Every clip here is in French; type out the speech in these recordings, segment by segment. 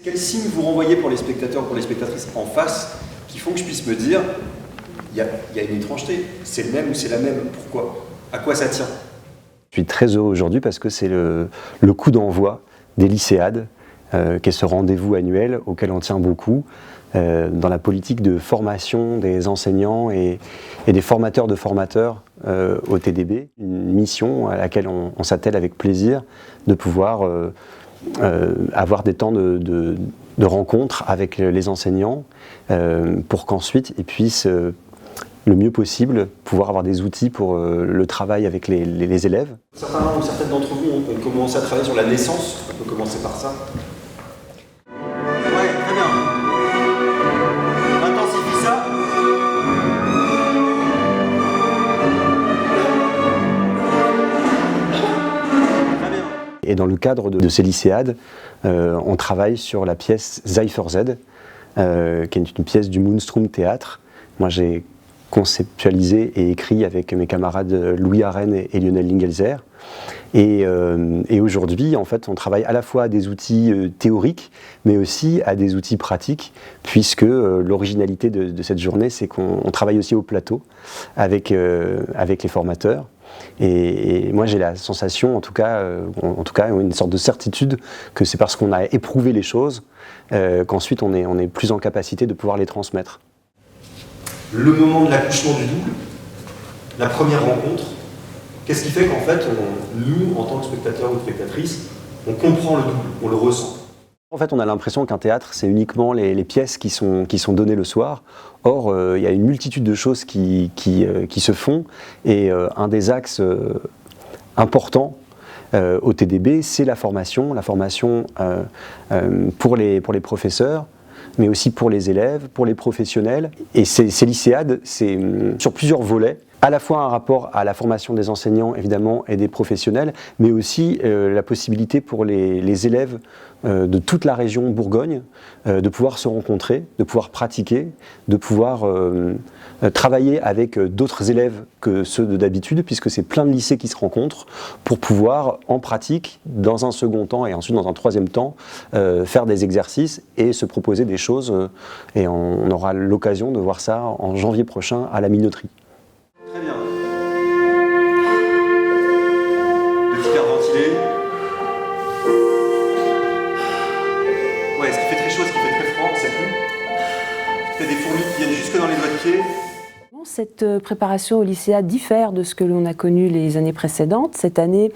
Quels signes vous renvoyez pour les spectateurs ou pour les spectatrices en face qui font que je puisse me dire il y a une étrangeté, c'est le même ou c'est la même, pourquoi? À quoi ça tient? Je suis très heureux aujourd'hui parce que c'est le coup d'envoi des lycéades, qui est ce rendez-vous annuel auquel on tient beaucoup dans la politique de formation des enseignants et des formateurs de formateurs au TDB. Une mission à laquelle on s'attelle avec plaisir de pouvoir avoir des temps de rencontres avec les enseignants pour qu'ensuite ils puissent le mieux possible pouvoir avoir des outils pour le travail avec les élèves. Certains ou certaines d'entre vous ont commencé à travailler sur la naissance, on peut commencer par ça. Ouais, très bien. Intensifie ça. Très bien. Et dans le cadre de ces lycéades, on travaille sur la pièce Cypher Z, qui est une pièce du Moonstrom Théâtre. Moi j'ai conceptualisé et écrit avec mes camarades Louis Arène et Lionel Lingelzer. Et aujourd'hui, en fait, on travaille à la fois à des outils théoriques, mais aussi à des outils pratiques, puisque l'originalité de cette journée, c'est qu'on travaille aussi au plateau avec les formateurs. Et moi, j'ai la sensation, en tout cas, une sorte de certitude que c'est parce qu'on a éprouvé les choses qu'ensuite on est plus en capacité de pouvoir les transmettre. Le moment de l'accouchement du double, la première rencontre, qu'est-ce qui fait qu'en fait, nous, en tant que spectateurs ou spectatrices, on comprend le double, on le ressent? En fait, on a l'impression qu'un théâtre, c'est uniquement les pièces qui sont données le soir. Or, il y a une multitude de choses qui se font, et un des axes importants au TDB, c'est la formation pour les professeurs, mais aussi pour les élèves, pour les professionnels. Et ces lycéades, c'est sur plusieurs volets, à la fois un rapport à la formation des enseignants, évidemment, et des professionnels, mais aussi la possibilité pour les élèves de toute la région Bourgogne de pouvoir se rencontrer, de pouvoir pratiquer, de pouvoir travailler avec d'autres élèves que ceux d'habitude, puisque c'est plein de lycées qui se rencontrent, pour pouvoir, en pratique, dans un second temps et ensuite dans un troisième temps, faire des exercices et se proposer des choses. Et on aura l'occasion de voir ça en janvier prochain à la Minoterie. Très bien. De hyperventiler. Ouais, ce qui fait très chaud, ce qui fait très froid, on sait plus. Il y a des fourmis qui viennent jusque dans les doigts de pied. Cette préparation au lycéa diffère de ce que l'on a connu les années précédentes. Cette année,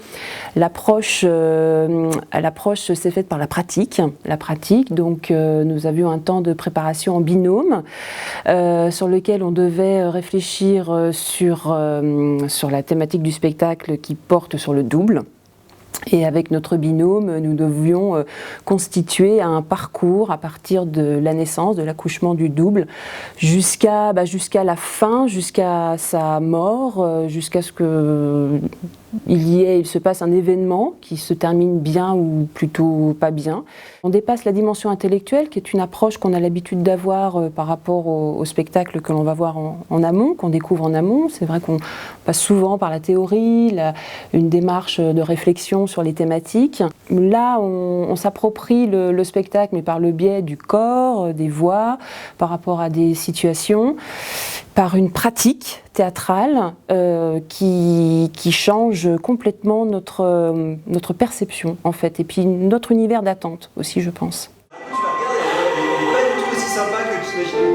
l'approche s'est faite par la pratique. Donc nous avions un temps de préparation en binôme sur lequel on devait réfléchir sur la thématique du spectacle qui porte sur le double. Et avec notre binôme, nous devions constituer un parcours à partir de la naissance, de l'accouchement du double, jusqu'à la fin, jusqu'à sa mort, jusqu'à ce qu'il se passe un événement qui se termine bien ou plutôt pas bien. On dépasse la dimension intellectuelle, qui est une approche qu'on a l'habitude d'avoir par rapport au spectacle que l'on va voir en amont, qu'on découvre en amont. C'est vrai qu'on passe souvent par la théorie, une démarche de réflexion sur les thématiques. Là, on s'approprie le spectacle, mais par le biais du corps, des voix, par rapport à des situations, par une pratique théâtrale qui change complètement notre perception, en fait, et puis notre univers d'attente aussi, je pense. Tu vas regarder, il n'est pas du tout aussi sympa que tu t'imaginais.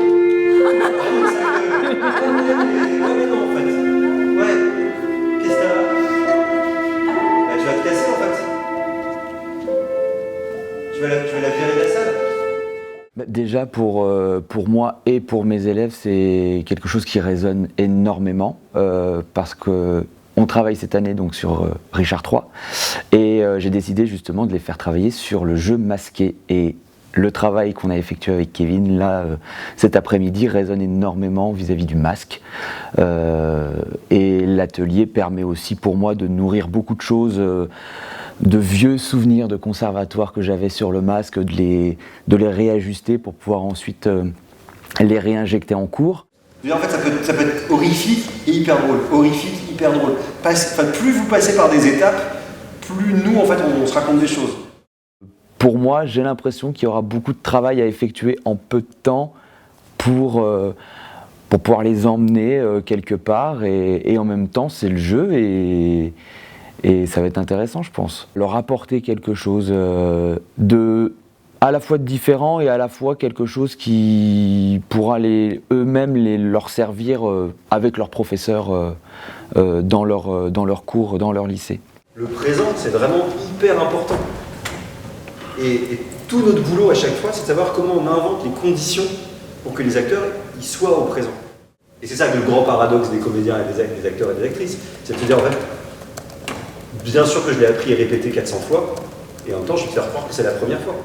Ouais, mais non, en fait. Ouais. Qu'est-ce que t'as là? Bah, tu vas te casser, en fait. Tu vas la virer de la salle. Déjà, pour moi et pour mes élèves, c'est quelque chose qui résonne énormément parce qu'on travaille cette année donc sur Richard III et j'ai décidé justement de les faire travailler sur le jeu masqué. Et le travail qu'on a effectué avec Kevin, là, cet après-midi, résonne énormément vis-à-vis du masque. Et l'atelier permet aussi pour moi de nourrir beaucoup de choses, de vieux souvenirs de conservatoire que j'avais sur le masque, de les réajuster pour pouvoir ensuite les réinjecter en cours. En fait, ça peut être horrifique et hyper drôle. Horrifique, hyper drôle. Plus vous passez par des étapes, plus nous, en fait, on se raconte des choses. pour moi, j'ai l'impression qu'il y aura beaucoup de travail à effectuer en peu de temps pour pouvoir les emmener quelque part, et en même temps, c'est le jeu, et ça va être intéressant, je pense. Leur apporter quelque chose à la fois de différent et à la fois quelque chose qui pourra eux-mêmes leur servir avec leurs professeurs dans leurs cours, dans leur lycée. Le présent, c'est vraiment hyper important. Et tout notre boulot à chaque fois, c'est de savoir comment on invente les conditions pour que les acteurs y soient au présent. Et c'est ça le grand paradoxe des comédiens et des acteurs et des actrices. C'est de se dire, en fait, bien sûr que je l'ai appris et répété 400 fois, et en même temps, je vais te faire croire que c'est la première fois.